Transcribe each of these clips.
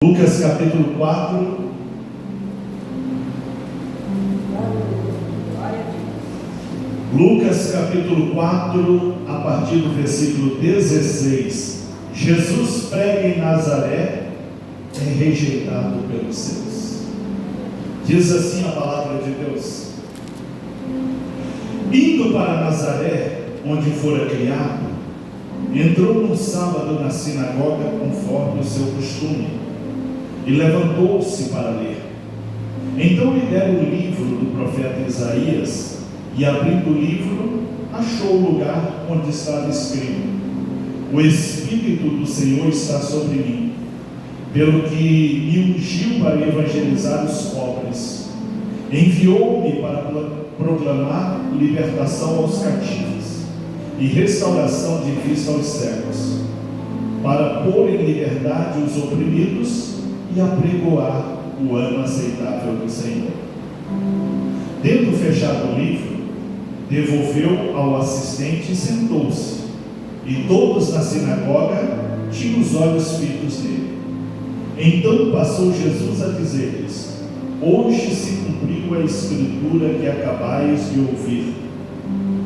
Lucas capítulo 4. Lucas capítulo 4, a partir do versículo 16. Jesus prega em Nazaré, é rejeitado pelos seus. Diz assim a palavra de Deus: indo para Nazaré, onde fora criado, entrou num sábado na sinagoga, conforme o seu costume, e levantou-se para ler. Então lhe deram o livro do profeta Isaías, e abrindo o livro, achou o lugar onde estava escrito: o Espírito do Senhor está sobre mim, pelo que me ungiu para evangelizar os pobres, enviou-me para proclamar libertação aos cativos e restauração de vista aos cegos, para pôr em liberdade os oprimidos e apregoar o ano aceitável do Senhor. Tendo fechado o livro, devolveu ao assistente e sentou-se, e todos na sinagoga tinham os olhos fitos nele. Então passou Jesus a dizer-lhes: hoje se cumpriu a escritura que acabais de ouvir.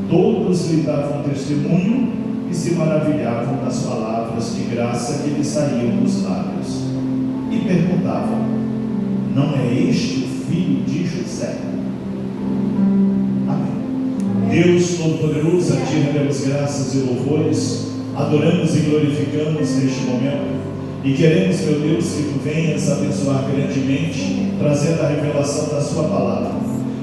Todos lhe davam testemunho e se maravilhavam das palavras de graça que lhe saíam dos lábios, e perguntavam: não é este o filho de José? Amém. Deus Todo-Poderoso, a Ti rendemos graças e louvores, adoramos e glorificamos neste momento, e queremos, meu Deus, que Tu venhas abençoar grandemente, trazendo a revelação da Sua palavra,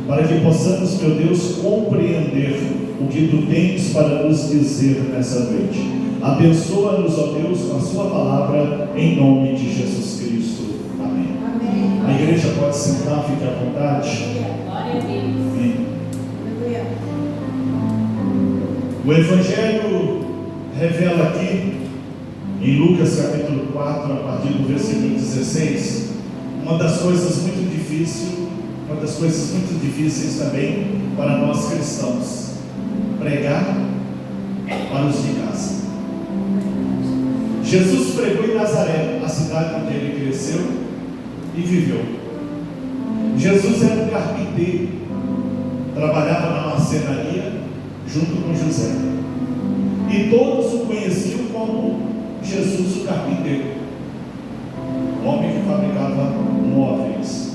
para que possamos, meu Deus, compreender o que Tu tens para nos dizer nessa noite. Abençoa-nos, ó Deus, com a Sua palavra, em nome de Jesus Cristo. Amém. Amém. A igreja pode sentar, fique à vontade. Glória a Deus. Amém. Aleluia. O Evangelho revela aqui, em Lucas capítulo 4, a partir do versículo 16, uma das coisas muito difíceis também para nós cristãos: pregar para os de casa. Jesus pregou em Nazaré, a cidade onde ele cresceu e viveu. Jesus era um carpinteiro, trabalhava na marcenaria junto com José, e todos o conheciam como Jesus o carpinteiro, o homem que fabricava móveis.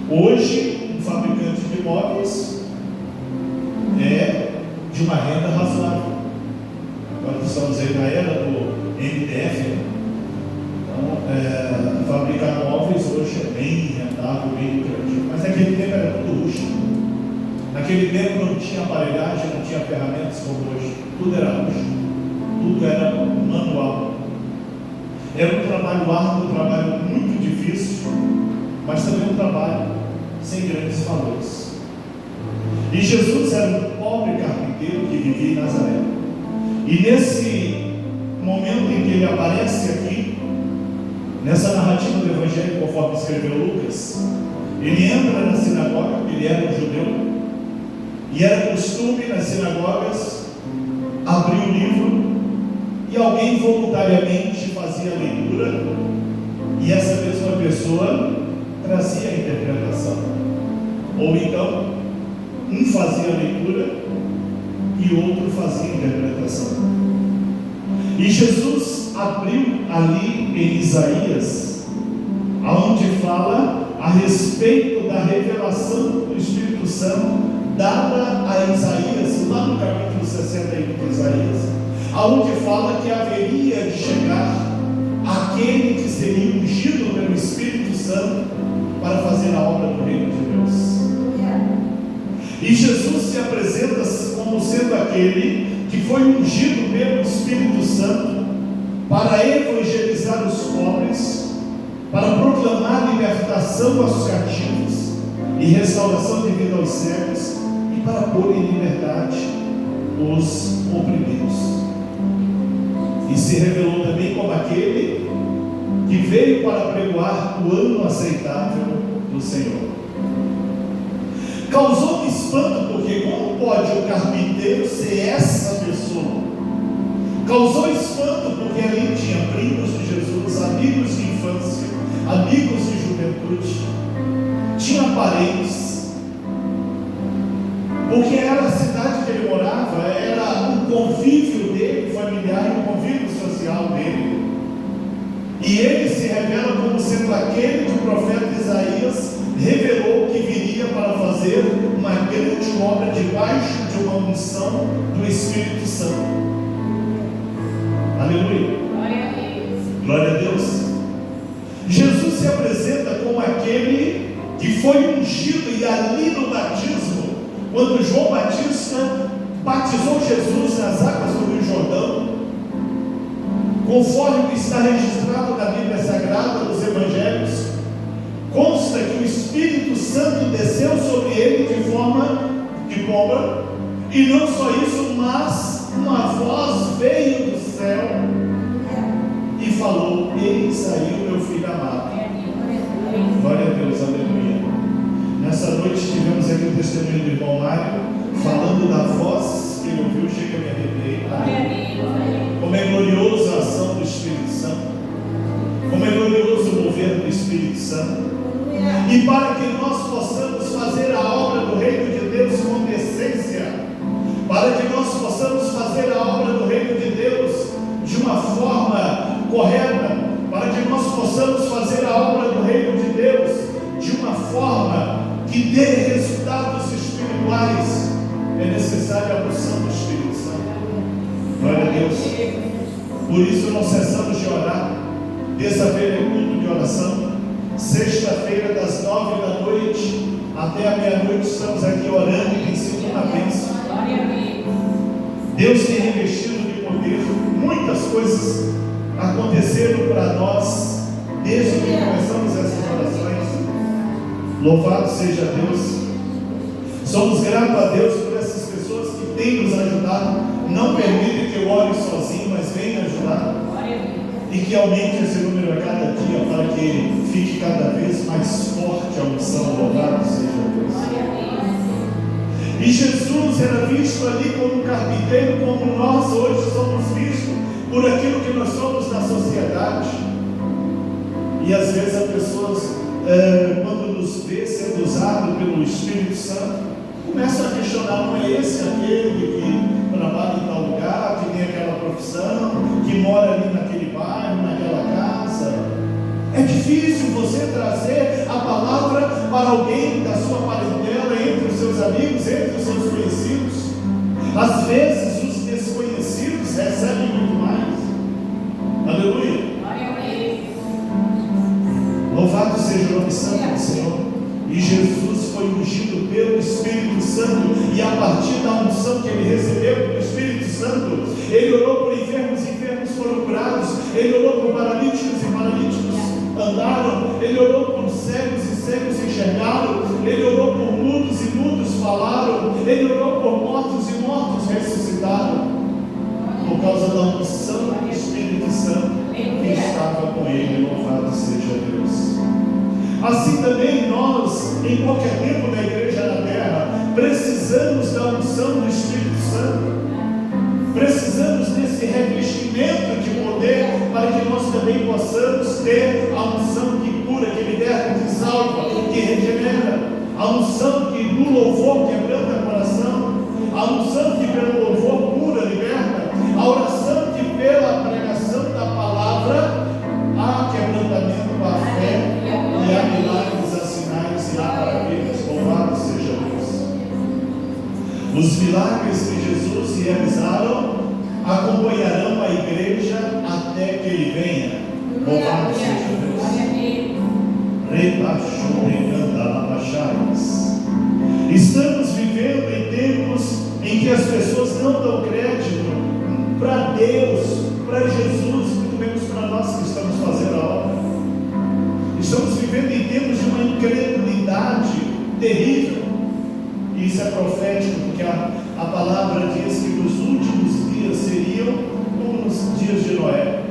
Hoje, um fabricante de móveis é de uma renda razoável. Agora estamos aí na era do MDF, então fabricar móveis hoje é bem rentável, bem lucrativo. Mas naquele tempo era tudo rústico. Naquele tempo não tinha aparelhagem, não tinha ferramentas como hoje. Tudo era rústico, tudo era manual. Era um trabalho árduo, um trabalho muito difícil, mas também um trabalho sem grandes valores. E Jesus era um pobre carpinteiro que vivia em Nazaré. E nesse momento em que ele aparece aqui, nessa narrativa do Evangelho, conforme escreveu Lucas, ele entra na sinagoga. Ele era um judeu, e era costume nas sinagogas abrir o livro e alguém voluntariamente fazia a leitura, e essa mesma pessoa trazia a interpretação. Ou então, um fazia a leitura e outro fazia a interpretação. E Jesus abriu ali em Isaías, aonde fala a respeito da revelação do Espírito Santo dada a Isaías, lá no capítulo 61 de Isaías, aonde fala que haveria de chegar aquele que seria ungido pelo Espírito Santo para fazer a obra do reino de Deus. E Jesus se apresenta como sendo aquele que foi ungido pelo Espírito Santo para evangelizar os pobres, para proclamar libertação aos cativos e restauração de vida aos cegos, e para pôr em liberdade os oprimidos. E se revelou também como aquele que veio para pregoar o ano aceitável do Senhor. Causou-me espanto, porque como pode o carpinteiro ser essa pessoa? Causou espanto porque ali tinha primos de Jesus, amigos de infância, juventude, tinha parentes, porque era a cidade que ele morava, era o convívio dele, familiar, e o convívio social dele. E ele se revela como sendo aquele que o profeta Isaías revelou que viria para fazer uma grande obra debaixo de uma unção do Espírito Santo. Aleluia. Glória a Deus. Glória a Deus. Jesus se apresenta como aquele que foi ungido, e ali no batismo, quando João Batista batizou Jesus nas águas do Rio Jordão, conforme está registrado na Bíblia Sagrada, nos Evangelhos, consta que o Espírito Santo desceu sobre ele de forma de pomba, e não só isso, mas uma voz veio do céu e falou: eis aí o meu filho amado. Glória a Deus, aleluia. Nessa noite tivemos aqui o testemunho do irmão Mário, falando da voz que ele ouviu, chega a me arrepiar. Como é gloriosa a ação do Espírito Santo, como é glorioso o mover do Espírito Santo. E para que nós possamos fazer a obra do reino de Deus com decência, para que nós possamos fazer a obra do reino de Deus de uma forma correta, para que nós possamos fazer a obra do reino de Deus de uma forma que dê resultados espirituais, é necessária a unção do Espírito Santo. Glória a Deus. Por isso não cessamos de orar. Terça-feira é culto de oração. Sexta-feira, das 9 da noite até a meia-noite, estamos aqui orando, e tem sido uma bênção. Deus tem revestido de poder. Muitas coisas aconteceram para nós desde que começamos essas orações. Louvado seja Deus. Somos gratos a Deus por essas pessoas que têm nos ajudado. Não permitem que eu ore sozinho, mas venham ajudar. E que aumente esse número a cada dia, para que fique cada vez mais forte a unção. Louvado seja Deus. E Jesus era visto ali como um carpinteiro, como nós hoje somos vistos por aquilo que nós somos na sociedade. E às vezes as pessoas, quando nos vê sendo usado pelo Espírito Santo, começam a questionar: não é esse aquele que trabalha em tal lugar, que tem aquela profissão, que mora ali naquele bairro, naquela casa? É difícil você trazer a palavra para alguém da sua parentela, entre os seus amigos, entre os seus conhecidos. Às vezes os desconhecidos recebem muito mais. Aleluia. Louvado seja o nome santo do Senhor. E Jesus foi ungido pelo Espírito Santo, e a partir da unção que ele recebeu do Espírito Santo, ele orou por enfermos, e enfermos foram curados. Ele orou por paralíticos, e paralíticos andaram. Ele orou por cegos, e cegos enxergaram. Ele orou por mudos, e mudos falaram. Ele orou por mortos, e mortos ressuscitaram, por causa da unção do Espírito Santo que estava com ele. Louvado seja Deus. Assim também nós, em qualquer tempo da igreja na terra, precisamos da unção do Espírito Santo. Precisamos desse revestimento de poder, para que nós também possamos ter a unção que cura, que liberta, que salva, que regenera. A unção que no louvor quebranta o coração. A unção que pelo louvor cura, liberta. A oração que pela pregação da palavra há quebrantamento à fé, e há milagres, há sinais e há maravilhas. Louvado seja Deus. Os milagres que Jesus realizaram acompanharão a igreja até que ele venha. Louvado seja Deus. Estamos vivendo em tempos em que as pessoas não dão crédito para Deus, para Jesus, muito menos para nós que estamos fazendo a obra. Estamos vivendo em tempos de uma incredulidade terrível. E isso é profético, porque a palavra diz que nos últimos dias seriam como nos dias de Noé.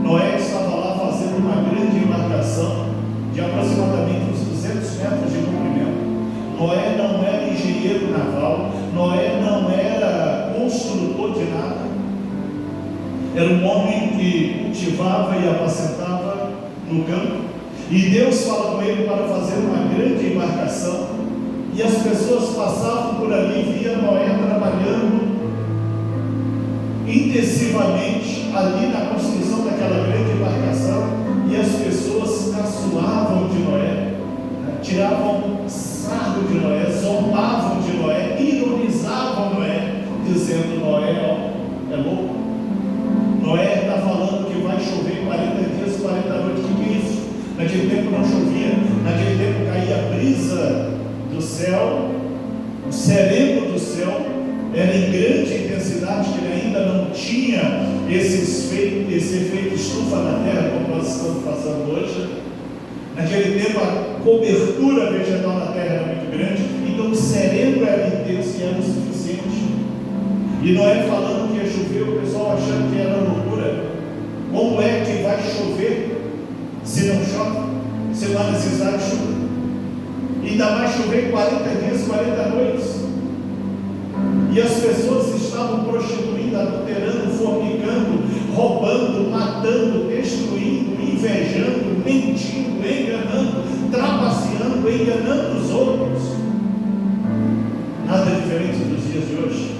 Noé estava lá fazendo uma grande embarcação de aproximadamente uns 200 metros de comprimento. Noé não era engenheiro naval, Noé não era construtor de nada. Era um homem que cultivava e apacentava no campo. E Deus fala com ele para fazer uma grande embarcação. E as pessoas passavam por ali e via Noé trabalhando intensivamente ali na construção daquela grande embarcação. E as pessoas caçoavam de Noé, tiravam sarro de Noé, zombavam de Noé, ironizavam Noé, dizendo: Noé é louco. Noé está falando que vai chover 40 dias, 40 noites. O que é isso? Naquele tempo não chovia, naquele tempo caía a brisa do céu, o sereno do céu era em grande intensidade, que ele ainda não tinha esse efeito estufa na terra, como nós estamos passando hoje. Naquele tempo a cobertura vegetal na terra era muito grande, então o sereno era intenso e era o suficiente. E Noé falando que ia chover, o pessoal achando que era loucura. Como é que vai chover se não chove? Se não há necessidade de chuva? Ainda mais chover 40 dias, 40 noites. E as pessoas estavam prostituindo, adulterando, fornicando, roubando, matando, destruindo, invejando, mentindo, enganando, trapaceando, enganando os outros. Nada diferente dos dias de hoje.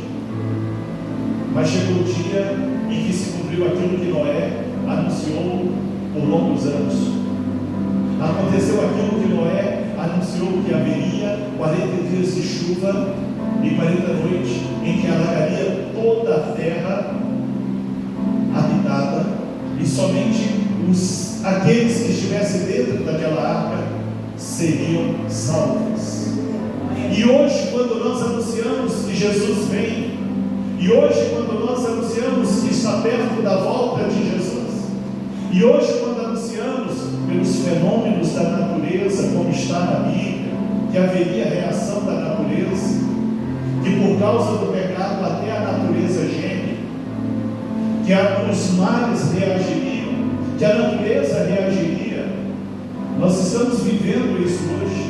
Mas chegou o dia em que se cumpriu aquilo que Noé anunciou por longos anos. Aconteceu aquilo que Noé anunciou, que haveria 40 dias de chuva e 40 noites, em que alagaria toda a terra habitada, e somente aqueles que estivessem dentro daquela arca seriam salvos. E hoje, quando nós anunciamos que Jesus vem, e hoje, quando nós anunciamos que está perto da volta de Jesus, e hoje, quando anunciamos pelos fenômenos da natureza, como está na Bíblia, que haveria reação da natureza, que por causa do pecado até a natureza geme, que os mares reagiriam, que a natureza reagiria. Nós estamos vivendo isso hoje,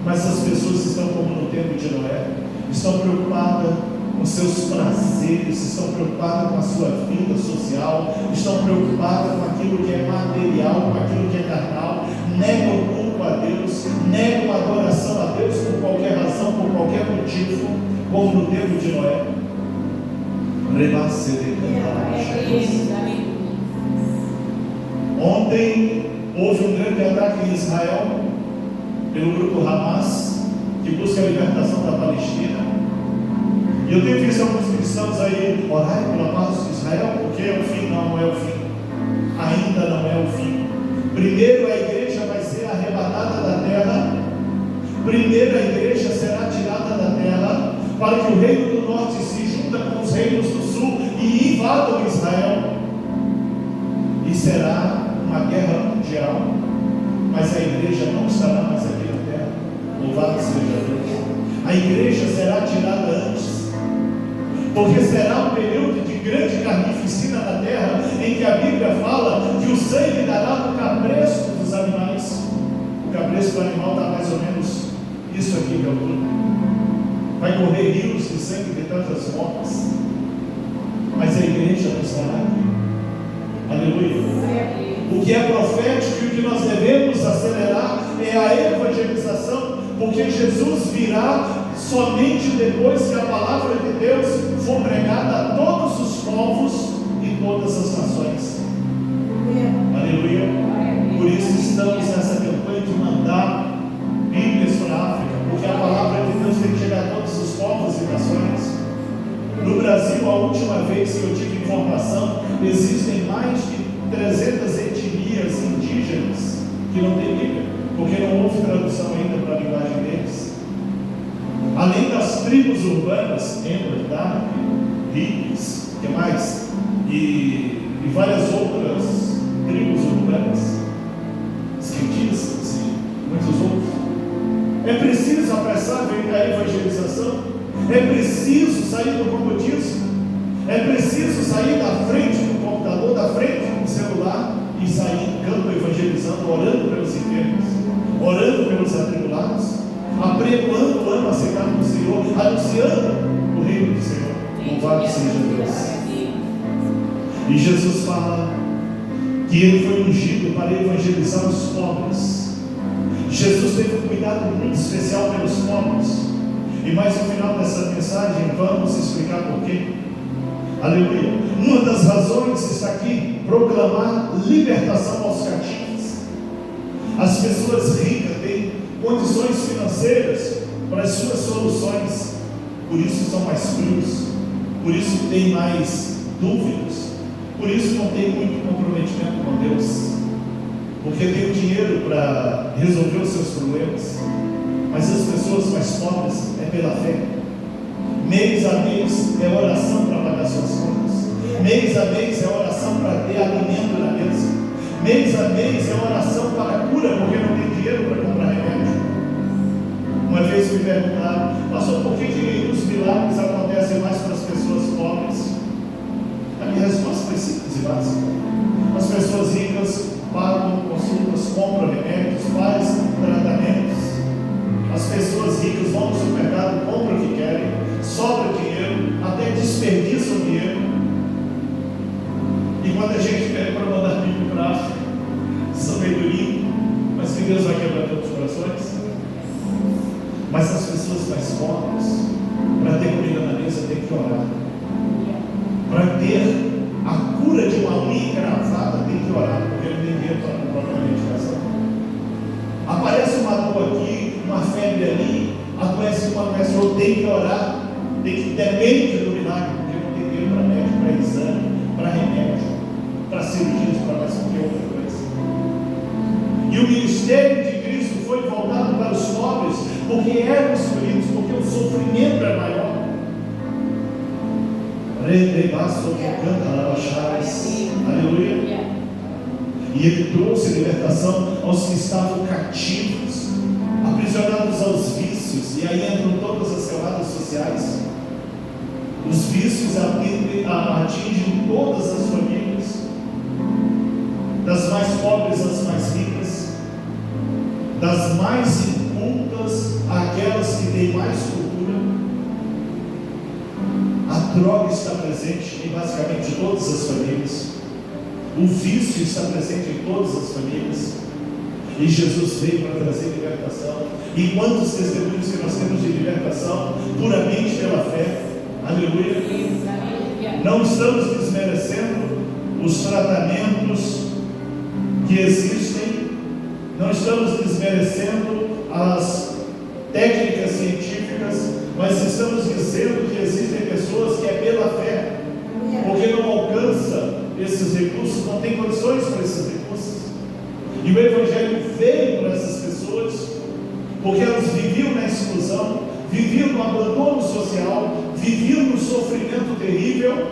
mas as pessoas estão como no tempo de Noé, estão preocupadas com seus prazeres, estão preocupadas com a sua vida social, estão preocupadas com aquilo que é material, com aquilo que é carnal, negam o culto a Deus, negam a adoração a Deus por qualquer razão, por qualquer motivo, como no tempo de Noé. Ontem houve um grande ataque em Israel pelo grupo Hamas, que busca a libertação da Palestina. E eu tenho visto alguns cristãos aí orarem pela paz de Israel, porque é o fim. Não é o fim, ainda não é o fim. Primeiro a igreja vai ser arrebatada da terra, primeiro a igreja será tirada da terra, para que o reino do norte se junta com os reinos do sul e invadam Israel, e será uma guerra mundial, mas a igreja não estará mais aqui na terra. Louvado seja Deus. A igreja será tirada antes, porque será um período de grande carnificina na terra, em que a Bíblia fala que o sangue dará no cabresto dos animais. O cabresto do animal dá mais ou menos isso aqui de altura. Vai correr rios de sangue de tantas formas, mas a igreja não estará aqui. Aleluia. O que é profético e o que nós devemos acelerar é a evangelização, porque Jesus virá somente depois que a palavra de Deus for pregada a todos os povos e todas as nações. Aleluia. Por isso estamos nessa campanha de mandar Bíblias para a África, porque a palavra de Deus tem que chegar a todos os povos e nações. No Brasil, a última vez que eu tive informação, existem mais de 300 etnias indígenas que não têm Bíblia, porque não houve tradução ainda para a linguagem deles. Além das tribos urbanas, Embra, Hicks, que mais? E várias outras tribos urbanas, esquerdistas e muitos outros. É preciso apressar a evangelização, é preciso sair do comodismo, é preciso sair da frente do computador, da frente do celular e sair em campo evangelizando, orando pelos enfermos, orando pelos atribulados, apregoando o ano aceitável do Senhor, anunciando o reino do Senhor. Louvado seja Deus. E Jesus fala que ele foi ungido para evangelizar os pobres. Jesus teve um cuidado muito especial pelos pobres. E mais no final dessa mensagem vamos explicar por quê. Aleluia. Uma das razões está aqui: proclamar libertação aos cativos. As pessoas ricas têm condições financeiras para as suas soluções, por isso são mais frios, por isso têm mais dúvidas, por isso não tem muito comprometimento com Deus, porque tem o dinheiro para resolver os seus problemas. Mas as pessoas mais pobres é pela fé. Mês a mês é oração para pagar suas contas. Mês a mês é oração para ter alimento na mesa. Mês a mês é oração para cura, porque não tem dinheiro para comprar remédio. Uma vez me perguntaram: pastor, por que os milagres acontecem mais para as pessoas pobres? A minha resposta foi simples e básica. As pessoas ricas pagam consultas, compram remédios, fazem tratamentos. As pessoas ricas vão no supermercado, compram o que querem, sobra dinheiro, até desperdiçam dinheiro. E quando a gente pede para mandar filho para a África, sabedoria, mas que Deus vai quebrar todos os corações. Mas as pessoas mais pobres, para ter comida na mesa, tem que orar. Para ter a cura de uma unha encravada, tem que orar, porque não tem dinheiro para comprar uma medicação. Aparece uma dor aqui, uma febre ali, adoece uma doença, tem que orar, tem que depende do milagre, porque não tem dinheiro para médico, para exame, para remédio, para cirurgias, para mais qualquer outra coisa. E o ministério de Cristo foi voltado para os pobres, porque eram escolhidos, porque o sofrimento é maior. Aleluia. E ele trouxe libertação aos que estavam cativos, aprisionados aos vícios. E aí entram todas as camadas sociais. Os vícios atingem todas as famílias, das mais pobres às mais ricas, das mais incultas àquelas que têm mais cultura. A droga está presente em basicamente todas as famílias. O vício está presente em todas as famílias. E Jesus veio para trazer libertação. E quantos testemunhos que nós temos de libertação puramente pela fé. Aleluia. Não estamos desmerecendo os tratamentos que existem. Não estamos desmerecendo as técnicas científicas, mas estamos dizendo que existem pessoas que é pela fé, porque não alcança esses recursos, não tem condições para esses recursos. E o Evangelho veio para essas pessoas, porque elas viviam na exclusão, viviam no abandono social, viviam no sofrimento terrível,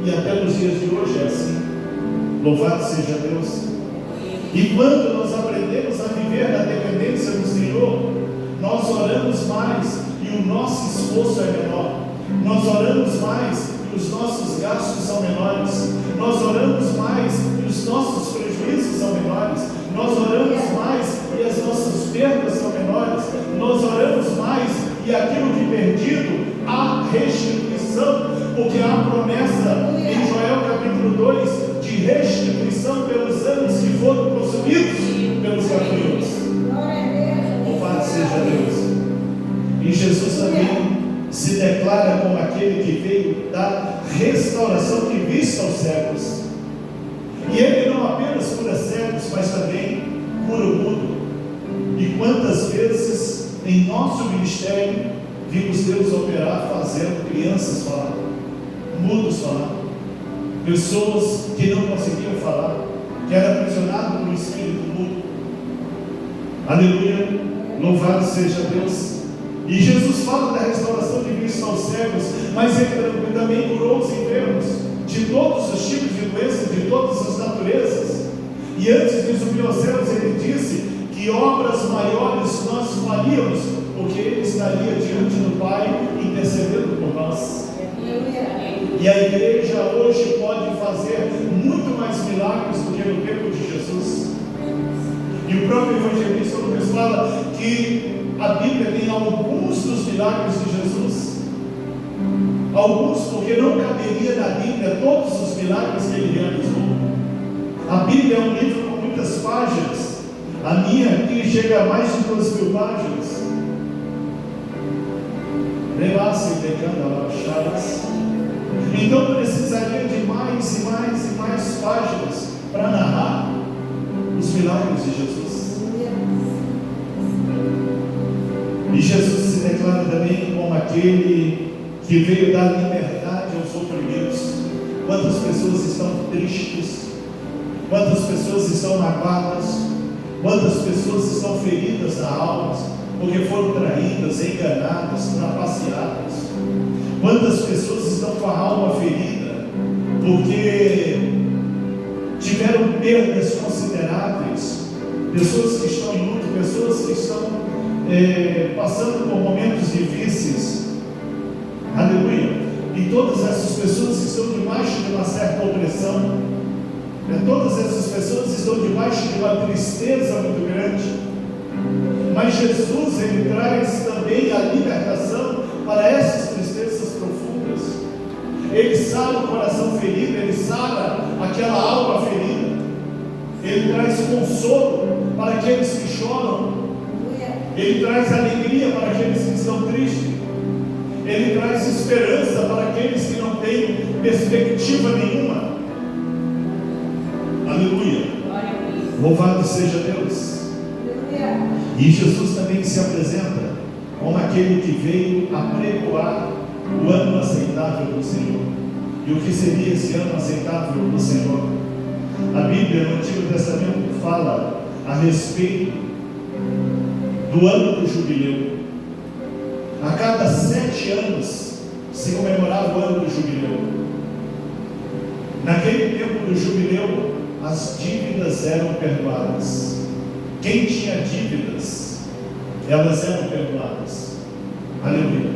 e até nos dias de hoje é assim. Louvado seja Deus. E quando nós aprendemos a viver na dependência do Senhor, nós oramos mais e o nosso esforço é menor. Nós oramos mais e os nossos gastos são menores. Nós oramos mais e os nossos prejuízos são menores. Nós oramos mais e as nossas perdas são menores. Nós oramos mais e aquilo que perdido, há restituição, porque há promessa em Joel capítulo 2 de restituição pelos anos que foram consumidos pelos gafanhotos. Louvado seja Deus. E Jesus também se declara como aquele que veio dar restauração de vista aos cegos. E ele não apenas cura cegos, mas também cura o mudo. E quantas vezes em nosso ministério vimos Deus operar fazendo crianças falar, mudos falar, pessoas que não conseguiam falar, que eram aprisionados por um espírito mudo. Aleluia, louvado seja Deus. E Jesus fala da restauração de vista aos cegos, mas ele também curou os enfermos de todos os tipos de doenças, de todas as naturezas. E antes de subir aos céus, ele disse que obras maiores nós faríamos, porque ele estaria diante do Pai intercedendo por nós. E a igreja hoje pode fazer muito mais milagres do que no tempo de Jesus. E o próprio evangelista Lucas fala que a Bíblia tem alguns dos milagres de Jesus. Alguns, porque não caberia na Bíblia todos os milagres que ele realizou. A Bíblia é um livro com muitas páginas. A minha aqui chega a mais de 2.000 páginas. Então precisaria de mais e mais e mais páginas para narrar os milagres de Jesus. E Jesus se declara também como aquele que veio dar liberdade aos oprimidos. Quantas pessoas estão tristes? Quantas pessoas estão magoadas? Quantas pessoas estão feridas na alma, porque foram traídas, enganadas, trapaceadas? Quantas pessoas estão com a alma ferida, porque tiveram perdas consideráveis? Pessoas que estão em luto, pessoas que estão passando por momentos difíceis. Aleluia! E todas essas pessoas estão debaixo de uma certa opressão. Todas essas pessoas estão debaixo de uma tristeza muito grande. Mas Jesus, Ele traz também a libertação para essas tristezas profundas. Ele sara o coração ferido, Ele sara aquela alma ferida. Ele traz consolo para aqueles que choram. Ele traz alegria para aqueles que estão tristes. Ele traz esperança para aqueles que não têm perspectiva nenhuma. Aleluia. Louvado seja Deus. E Jesus também se apresenta como aquele que veio apregoar o ano aceitável do Senhor. E o que seria esse ano aceitável do Senhor? A Bíblia no Antigo Testamento fala a respeito do ano do jubileu. A cada 7 anos se comemorava o ano do jubileu. Naquele tempo do jubileu, as dívidas eram perdoadas. Quem tinha dívidas, elas eram perdoadas. Aleluia.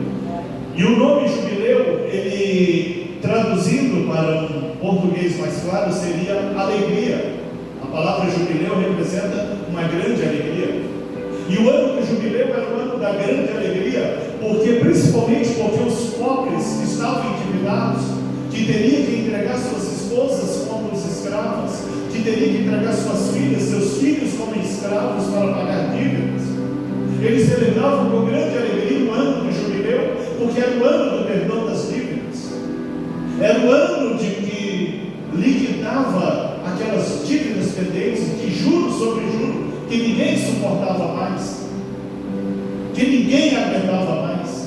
E o nome jubileu, ele traduzindo para um português mais claro, seria alegria. A palavra jubileu representa uma grande alegria. E o ano do jubileu era o ano da grande alegria, principalmente porque os pobres que estavam endividados, que teriam que entregar suas esposas como escravas, que teriam que entregar suas filhas, seus filhos como escravos para pagar dívidas, eles celebravam com grande alegria o ano do jubileu, porque era o ano do perdão das dívidas, era o ano de que liquidava aquelas dívidas pendentes, de juro sobre juro, que ninguém suportava mais, que ninguém aguentava mais.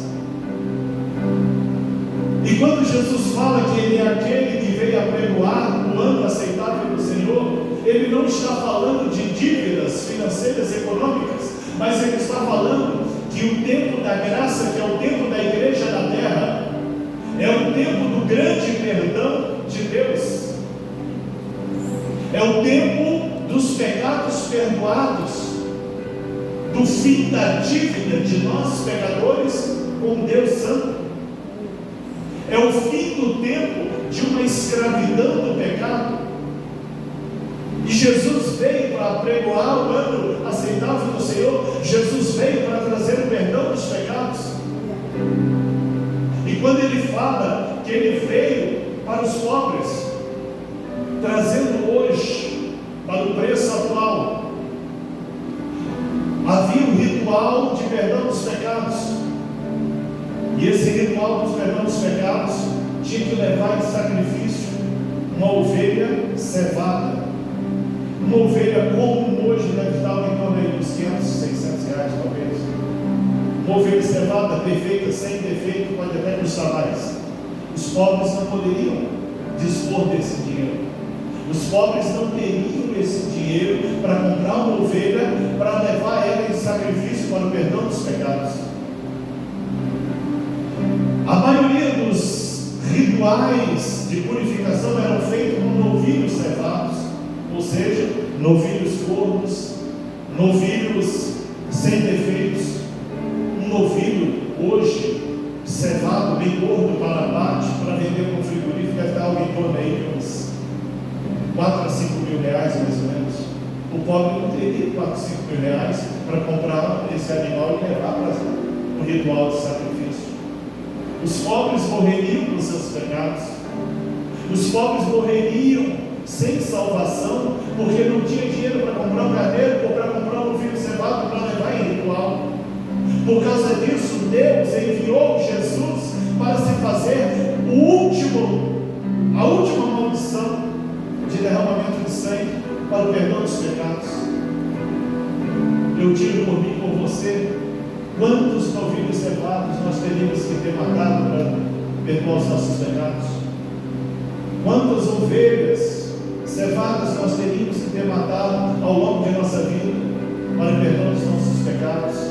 E quando Jesus fala que Ele é aquele que veio apregoar o ano aceitável do Senhor, Ele não está falando de dívidas financeiras e econômicas, mas Ele está falando que o tempo da graça, que é o tempo da igreja na terra, é o tempo do grande perdão de Deus, é o tempo dos pecados perdoados, do fim da dívida de nós pecadores com Deus Santo. É o fim do tempo de uma escravidão do pecado. E Jesus veio para apregoar o ano aceitável do Senhor. Jesus veio para trazer o perdão dos pecados. E quando Ele fala que Ele veio para os pobres, trazendo hoje para o preço atual, havia um ritual de perdão dos pecados. E esse ritual dos perdão dos pecados tinha que levar em sacrifício uma ovelha cevada. Uma ovelha comum hoje deve estar em torno de uns 500, 600 reais talvez. Uma ovelha cevada, perfeita, sem defeito, pode até custar mais. Os pobres não poderiam dispor desse dinheiro. Os pobres não teriam esse dinheiro para comprar uma ovelha, para levar ela em sacrifício para o perdão dos pecados. A maioria dos rituais de purificação eram feitos com novilhos cevados, ou seja, novilhos gordos, novilhos sem defeitos. Um novilho hoje cevado, bem gordo para abate, para vender com frigorífico, deve estar algo em torno aí de uns 4 a 5 mil reais mais ou menos. O pobre não teria 4 a 5 mil reais para comprar esse animal e levar para o ritual de sacrifício. Os pobres morreriam por seus pecados. Os pobres morreriam sem salvação, porque não tinha dinheiro para comprar um carneiro ou para comprar um novilho cevado para levar em ritual. Por causa disso, Deus enviou Jesus para se fazer a última maldição de derramamento de sangue para o perdão dos pecados. Eu tiro por mim, por você, quantos novilhos cevados nós teríamos que ter matado para perdoar os nossos pecados? Quantas ovelhas cevadas nós teríamos que ter matado ao longo de nossa vida para perdoar os nossos pecados?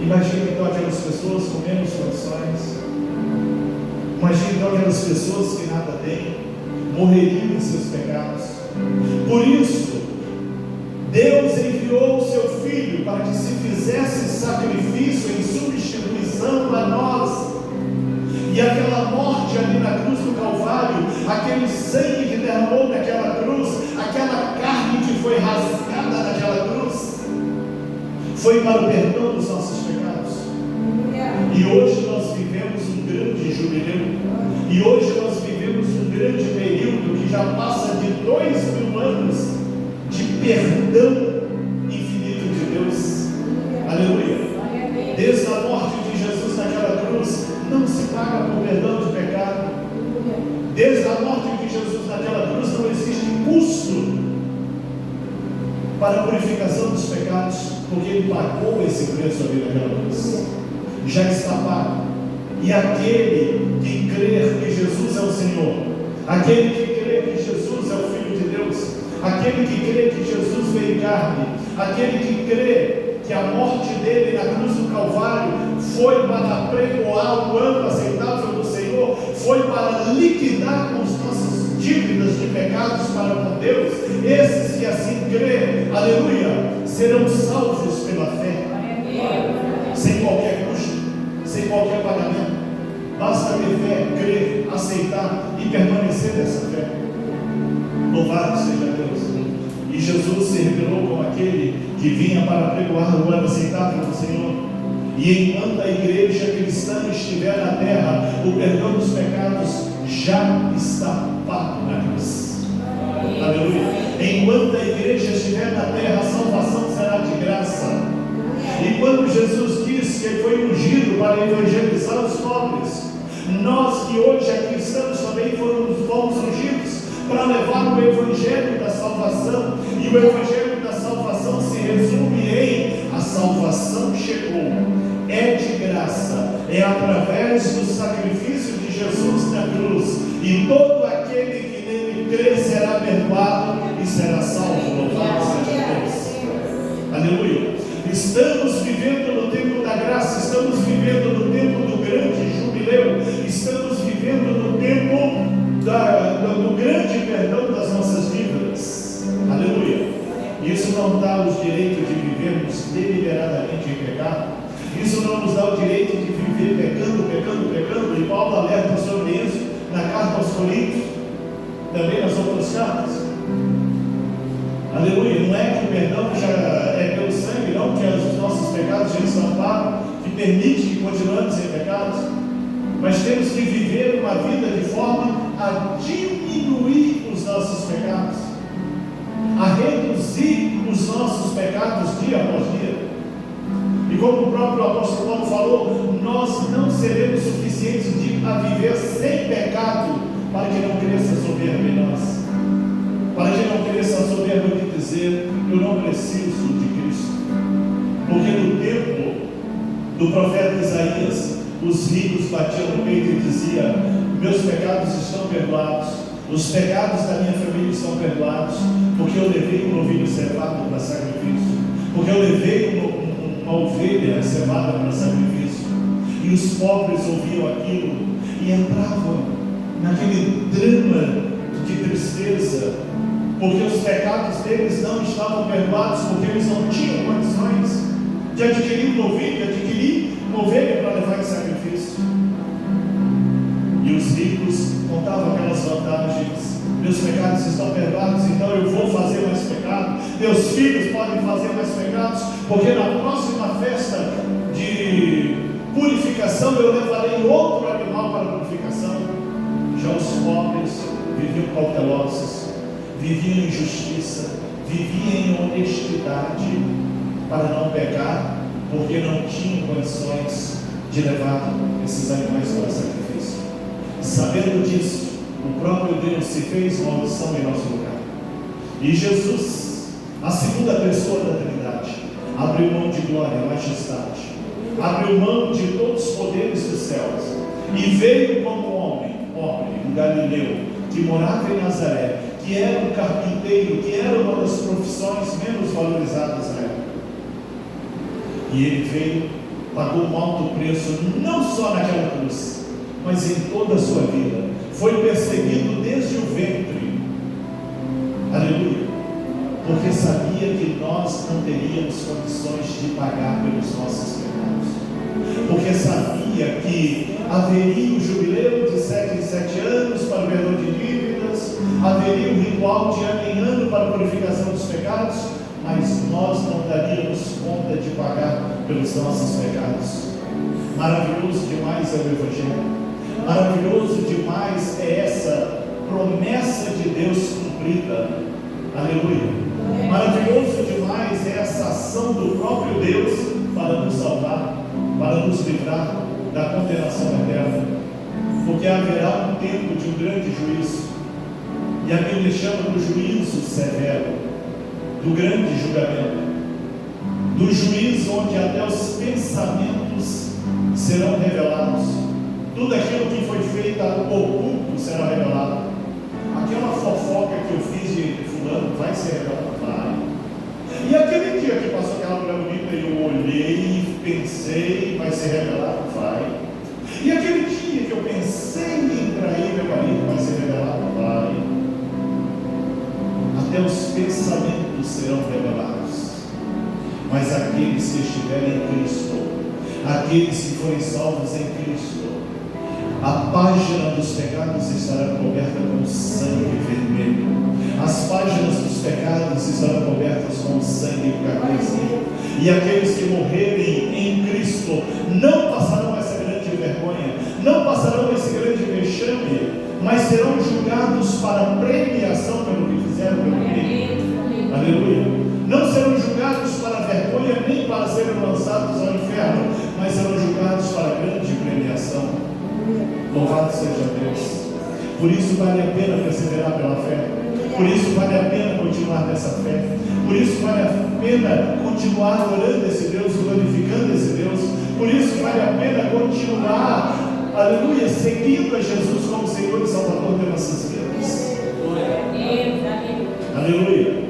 Imagine então aquelas pessoas com menos condições. Imagine então aquelas pessoas que nada têm, morreriam em seus pecados. Por isso, Deus enviou o seu Filho para que se fizesse sacrifício em substituição a nós. E aquela morte ali na cruz do Calvário, aquele sangue que derramou naquela cruz, aquela carne que foi rasgada naquela cruz, foi para o perdão dos nossos pecados. E hoje nós vivemos um grande jubileu. E hoje nós vivemos um grande período que já passa de 2000 anos de perdão infinito de Deus. Aleluia. Desde a morte de Jesus naquela cruz, não se paga por perdão de pecado. Desde a morte de Jesus naquela cruz, não existe custo para a purificação dos pecados, porque Ele pagou esse preço ali naquela cruz. Já está pago. E aquele que crer que Jesus é o Senhor, aquele que crê que Jesus é o Filho de Deus, aquele que crê que Jesus veio em carne, aquele que crê que a morte dele na cruz do Calvário foi para pregoar o ano aceitável do Senhor, foi para liquidar com as nossas dívidas de pecados para com Deus. Esses que assim crê, aleluia, serão salvos pela fé, sem qualquer custo, sem qualquer pagamento. Basta ter fé, crer, aceitar e permanecer nessa fé. Louvado seja Deus. E Jesus se revelou como aquele que vinha para pregoar o ano aceitável do Senhor. E enquanto a igreja cristã estiver na terra, o perdão dos pecados já está pago na cruz. Aleluia. Enquanto a igreja estiver na terra, a salvação será de graça. E quando Jesus disse que Ele foi ungido para evangelizar os pobres, nós que hoje aqui estamos também fomos ungidos para levar o evangelho da salvação. E o evangelho da salvação se resume em: a salvação chegou, é de graça, é através do sacrifício de Jesus na cruz, e todo aquele que nele crê será perdoado e será salvo. Louvado seja Deus. Aleluia. Estamos vivendo no tempo da graça, estamos vivendo no tempo do grande jubileu, estamos vivendo no tempo do grande perdão das nossas dívidas. Aleluia. Isso não dá o direito de vivermos deliberadamente em pecado. Isso não nos dá o direito de viver pecando, e Paulo alerta sobre isso na carta aos Coríntios, também nas outras cartas. Aleluia. Não é que o perdão já é pelo sangue, não, que os nossos pecados já estão pagos, que permite que continuemos em pecados, mas temos que viver uma vida de forma a diminuir os nossos pecados, a reduzir os nossos pecados dia após dia. E como o próprio apóstolo Paulo falou, nós não seremos suficientes a viver sem pecado para que não cresça soberba em nós, para que não cresça a soberba de dizer: eu não preciso de Cristo. Porque no tempo do profeta Isaías, os ricos batiam no peito e diziam: meus pecados estão perdoados, os pecados da minha família estão perdoados, porque eu levei um novilho cevado para sacrifício, porque eu levei uma ovelha cevada para sacrifício. E os pobres ouviam aquilo e entravam naquele drama de tristeza, porque os pecados deles não estavam perdoados, porque eles não tinham condições de adquirir uma ovelha para levar em sacrifício. E os ricos contavam aquelas vantagens: meus pecados estão perdoados, então eu vou fazer mais pecado, meus filhos podem fazer mais pecados, porque na próxima festa de purificação eu levarei outro animal para purificação. Já os pobres viviam viviam em justiça, viviam em honestidade, para não pecar, porque não tinham condições de levar esses animais para o sacrifício. Sabendo disso, o próprio Deus se fez maldição em nosso lugar. E Jesus, a segunda pessoa da Trindade, abriu mão de glória, majestade, abriu mão de todos os poderes dos céus e veio como homem, um galileu, que morava em Nazaré, que era um carpinteiro, que era uma das profissões menos valorizadas na época. E ele veio, pagou um alto preço, não só naquela cruz, mas em toda a sua vida. Foi perseguido desde o ventre, aleluia, porque sabia que nós não teríamos condições de pagar pelos nossos pecados, porque sabia que haveria o jubileu de 7 em 7 anos para o perdão de dívidas, haveria o ritual de ano em ano para a purificação dos pecados, mas nós não daríamos conta de pagar pelos nossos pecados. Maravilhoso demais é o Evangelho, maravilhoso demais é essa promessa de Deus cumprida, aleluia. Maravilhoso demais é essa ação do próprio Deus para nos salvar, para nos livrar da condenação eterna, porque haverá um tempo de um grande juízo, e a Bíblia chama do juízo severo, do grande julgamento, do juízo onde até os pensamentos serão revelados, tudo aquilo que foi feito oculto será revelado. Aquela fofoca que eu fiz de fulano vai ser revelado? Vai. E aquele dia que passou aquela mulher bonita e eu olhei, pensei, vai ser revelado? Vai. E aquele dia que eu pensei em trair meu marido, vai ser revelado? Vai. Até os pensamentos serão revelados. Mas aqueles que estiverem em Cristo, aqueles que forem salvos em Cristo, a página dos pecados estará coberta com sangue vermelho. As páginas dos pecados estarão cobertas com sangue carmesim. E aqueles que morrerem em Cristo não passarão essa grande vergonha, não passarão esse grande vexame, mas serão julgados para premiação pelo que fizeram pelo bem. Aleluia. Não serão julgados para vergonha, nem para serem lançados ao inferno, mas serão julgados para grande premiação. Louvado seja Deus. Por isso vale a pena perseverar pela fé. Por isso vale a pena continuar nessa fé. Por isso vale a pena continuar orando esse Deus, glorificando esse Deus. Por isso vale a pena continuar, aleluia, seguindo a Jesus como Senhor e Salvador de nossas vidas. Aleluia.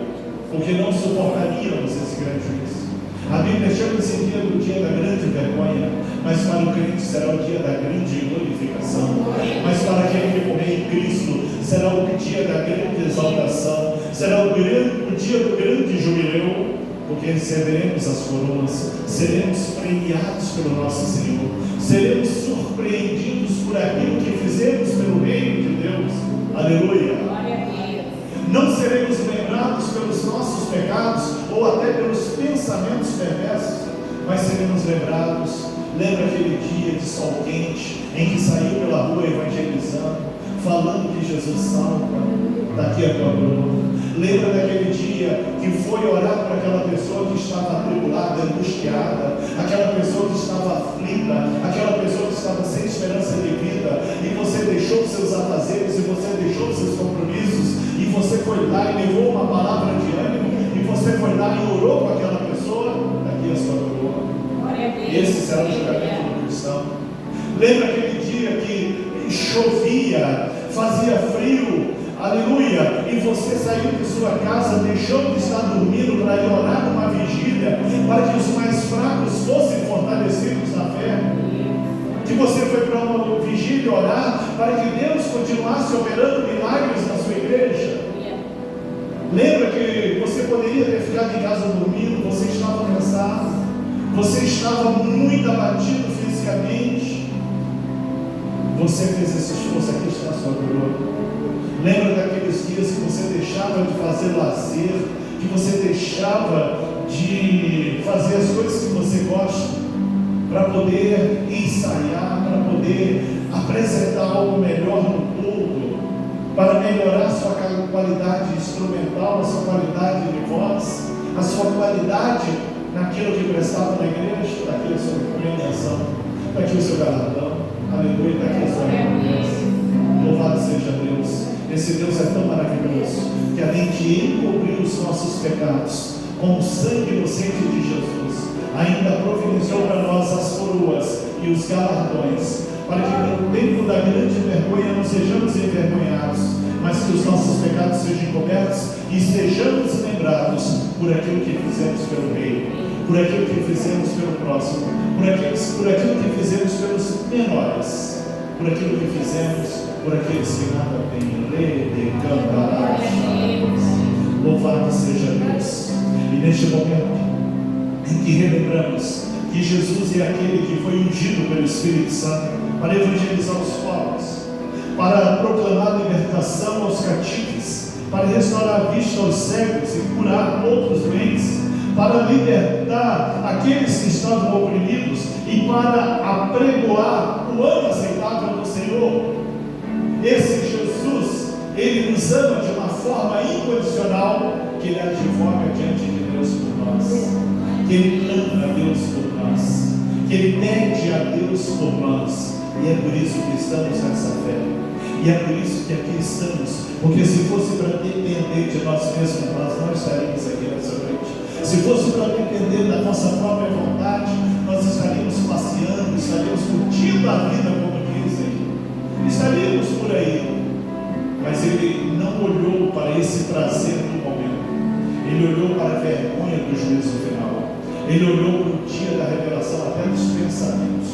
Porque não suportaríamos esse grande juízo. A Bíblia chama esse dia do dia da grande vergonha, mas para o crente será o dia da grande glorificação. Mas para aquele que morrer em Cristo, será o dia da grande exaltação, será o dia do grande jubileu, porque receberemos as coroas, seremos premiados pelo nosso Senhor, seremos surpreendidos por aquilo que fizemos pelo reino de Deus. Aleluia. Não seremos lembrados pelos nossos pecados ou até pelos pensamentos perversos, mas seremos lembrados. Lembra aquele dia de sol quente em que saiu pela rua evangelizando, falando que Jesus salva, daqui a tua glória. Lembra daquele dia que foi orar para aquela pessoa que estava atribulada, angustiada, aquela pessoa que estava aflita, aquela pessoa que estava sem esperança de vida, e você deixou os seus afazeres, e você deixou os seus compromissos, e você foi lá e levou uma palavra de ânimo, e você foi lá e orou com aquela pessoa, daqui a sua glória. Esse será o julgamento do cristão. Lembra aquele dia que chovia, fazia frio, aleluia, e você saiu de sua casa, deixou de estar dormindo para ir orar numa vigília, para que os mais fracos fossem fortalecidos na fé? Que você foi para uma vigília orar para que Deus continuasse operando milagres na sua igreja? Lembra que você poderia ter ficado em casa dormindo, você estava cansado, você estava muito abatido fisicamente, você fez esse esforço, aqui está a sua glória. Lembra daqueles dias que você deixava de fazer lazer, que você deixava de fazer as coisas que você gosta, para poder ensaiar, para poder apresentar algo melhor no culto? para melhorar a sua qualidade instrumental, a sua qualidade de voz, a sua qualidade naquilo que prestava na igreja. Está aqui a sua compreensão, está aqui o seu galardão, aleluia, está aqui a sua recompensa. Louvado seja Deus. Esse Deus é tão maravilhoso que, além de encobrir os nossos pecados com o sangue inocente de Jesus, ainda providenciou para nós as coroas e os galardões, para que no tempo da grande vergonha não sejamos envergonhados, mas que os nossos pecados sejam cobertos e sejamos lembrados por aquilo que fizemos pelo Rei, por aquilo que fizemos pelo próximo, por aquilo que fizemos pelos menores, por aquilo que fizemos por aqueles que nada têm. Louvado seja Deus. E neste momento em que relembramos que Jesus é aquele que foi ungido pelo Espírito Santo para evangelizar os povos, para proclamar libertação aos cativos, para restaurar a vista aos cegos e curar outros doentes, para libertar aqueles que estavam oprimidos e para apregoar o ano aceitável do Senhor. Esse Jesus, Ele nos ama de uma forma incondicional, que Ele advoga diante de Deus por nós, que Ele clama a Deus por nós, que Ele pede a Deus por nós, e é por isso que estamos nessa fé, e é por isso que aqui estamos, porque se fosse para depender de nós mesmos, nós não estaríamos aqui nessa noite. Se fosse para depender da nossa própria vontade, nós estaríamos passeando, estaríamos curtindo a vida, como dizem, estaríamos por aí. Mas Ele não olhou para esse prazer do momento, Ele olhou para a vergonha do juízo final, Ele olhou para o dia da revelação até dos pensamentos,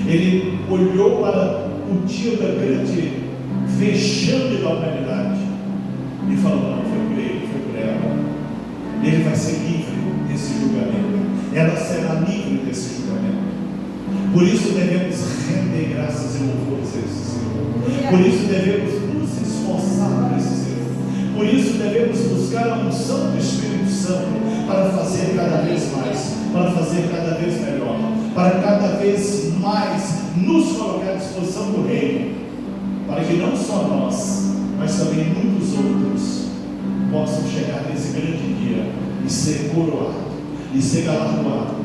Ele olhou para o dia da grande vexame da humanidade e falou: não, foi por ele, foi por ela. Ele vai ser livre desse julgamento, ela será livre desse julgamento. Por isso devemos render graças e louvores a esse Senhor. Por isso devemos nos esforçar por esse Senhor. Por isso devemos buscar a unção do Espírito Santo para fazer cada vez mais, para fazer cada vez melhor, para cada vez mais nos colocar à disposição do Reino, para que não só nós, mas também muitos outros possam chegar nesse grande dia e ser coroado, e ser galardoado.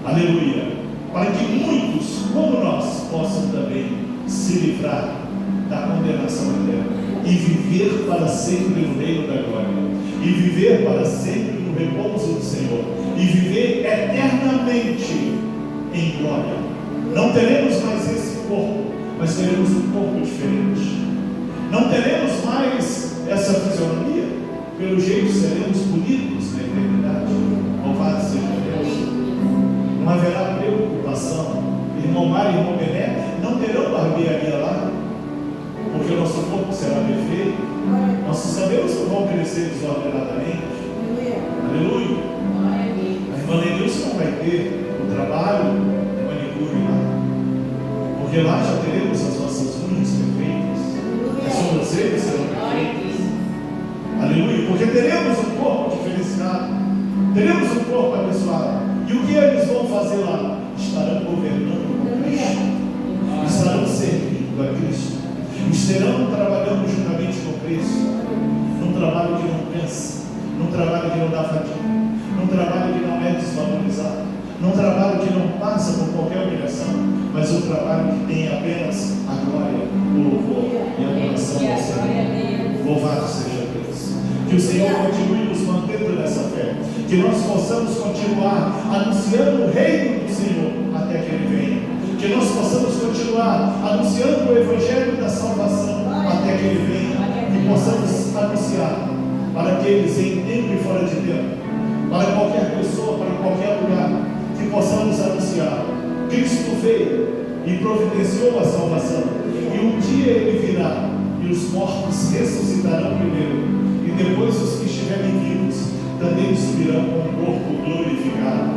Aleluia! Para que muitos, como nós, possam também se livrar da condenação eterna e viver para sempre no reino da glória, e viver para sempre no repouso do Senhor, e viver eternamente em glória. Não teremos mais esse corpo, mas teremos um corpo diferente. Não teremos mais essa fisionomia, pelo jeito seremos bonitos na eternidade. Louvado seja Deus. Não haverá preocupação. Irmão Mário e irmão Bené não terão barbearia lá, porque o nosso corpo será perfeito. Nós sabemos que vão crescer desordenadamente. Aleluia. A irmã Lenilson não vai ter o trabalho de manicure lá, porque lá já teremos as nossas unhas perfeitas, as sobrancelhas serão perfeitas. Aleluia, porque teremos um corpo de felicidade, teremos um corpo abençoado. E o que eles vão fazer lá? Estarão governando com Cristo, estarão servindo a Cristo, estarão trabalhando juntamente com Cristo, num trabalho que não cansa, num trabalho que não dá fadiga, num trabalho que não é desvalorizado, num trabalho que não passa por qualquer humilhação, mas um trabalho que tem apenas a glória, o louvor e a adoração ao Senhor. Louvado seja Deus. Que o Senhor continue nos mantendo nessa fé, que nós possamos continuar anunciando o reino do Senhor até que Ele venha, que nós possamos continuar anunciando o Evangelho da salvação até que Ele venha, que possamos anunciar para aqueles em tempo e fora de tempo, para qualquer pessoa, para qualquer lugar, que possamos anunciar: Cristo veio e providenciou a salvação, e um dia Ele virá, e os mortos ressuscitarão primeiro, e depois os que estiverem vivos também subirão com um corpo glorificado.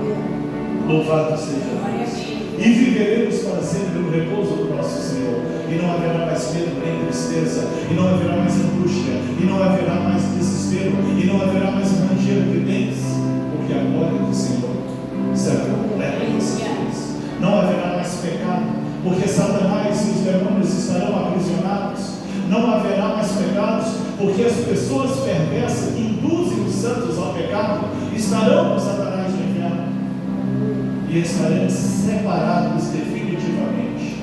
Louvado seja Deus. E viveremos para sempre no repouso do nosso Senhor, e não haverá mais medo nem tristeza, e não haverá mais angústia, e não haverá mais desespero, e não haverá mais ranger de dentes, porque a glória do Senhor será completa em nossas vidas. Não haverá mais pecado, porque Satanás e os demônios estarão aprisionados. Não haverá Porque as pessoas perversas que induzem os santos ao pecado estarão com Satanás no inferno e estaremos separados definitivamente.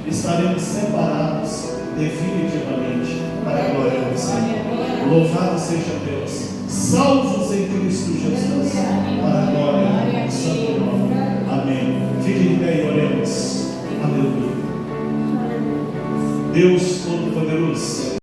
Estaremos separados definitivamente para a glória do Senhor. Louvado seja Deus. Salvos em Cristo Jesus para a glória do Santo nome. Amém. Fique de pé e oremos. Aleluia. Deus